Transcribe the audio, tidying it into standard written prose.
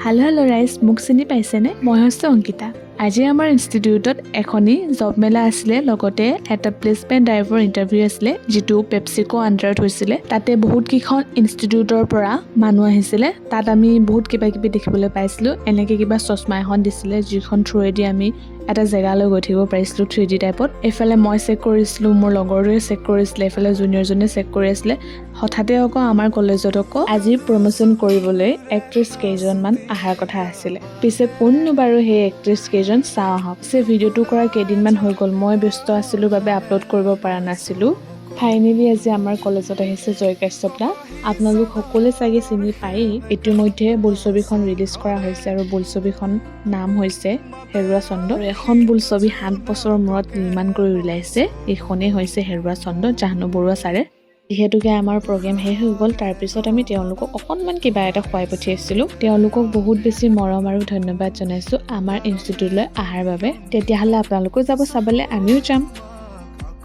Hello' ৰাইজ, মোক চিনি পাইছেনে? মই হৈছে অংকিতা। আজি আমাৰ ইনষ্টিটিউটত এখনি জব মেলা আছিলে, লগতে এটা প্লেচমেণ্ট ড্ৰাইভৰ ইণ্টাৰভিউ আছিলে, যিটো পেপচিকো আণ্ডাৰত হৈছিলে। তাতে বহুত কেইখন ইনষ্টিটিউটৰ পৰা মানুহ আহিছিলে। তাত আমি বহুত কিবা কিবি দেখিবলৈ পাইছিলোঁ। এনেকৈ কিবা চশমা এখন দিছিলে, যিখন থ্ৰুৱেদি আমি এটা জেগালৈ গৈ থাকিব পাৰিছিলোঁ 3D টাইপত। এইফালে মই চেক কৰিছিলোঁ, মোৰ লগৰটোৱে চেক কৰিছিলে, এইফালে জুনিয়ৰজনে চেক কৰি আছিলে। হঠাতে আকৌ আমাৰ কলেজত আজি প্ৰমোশ্যন কৰিবলৈ এক্ট্ৰেছ কেইজনমান অহাৰ কথা আছিলে। পিছে কোননো বাৰু সেই এক্ট্ৰেছ কেইজন, চাওঁ আহক। পিছে ভিডিঅ'টো কৰা কেইদিনমান হৈ গ'ল, মই ব্যস্ত আছিলোঁ বাবে আপলোড কৰিব পৰা নাছিলোঁ। ফাইনেলি আজি আমাৰ কলেজত আহিছে জয় কাশ্যপ দা। আপোনালোক সকলোৱে চাগে চিনি পায়েই। ইতিমধ্যে বোলছবিখন ৰিলিজ কৰা হৈছে আৰু বোলছবিখন নাম হৈছে হেৰুৱা চন্দ্ৰ। আৰু এখন বোলছবি 7 বছৰৰ মূৰত নিৰ্মাণ কৰি ওলাইছে। এইখনেই হৈছে হেৰুৱা চন্দ্ৰ, জাহ্নু বৰুৱা ছাৰে। যিহেতুকে আমাৰ প্ৰগ্ৰেম শেষ হৈ গ'ল, তাৰপিছত আমি তেওঁলোকক অকণমান কিবা এটা খুৱাই পঠিয়াইছিলোঁ। তেওঁলোকক বহুত বেছি মৰম আৰু ধন্যবাদ জনাইছোঁ আমাৰ ইনষ্টিটিউটলৈ অহাৰ বাবে। তেতিয়াহ'লে আপোনালোকো যাব চাবলৈ, আমিও যাম।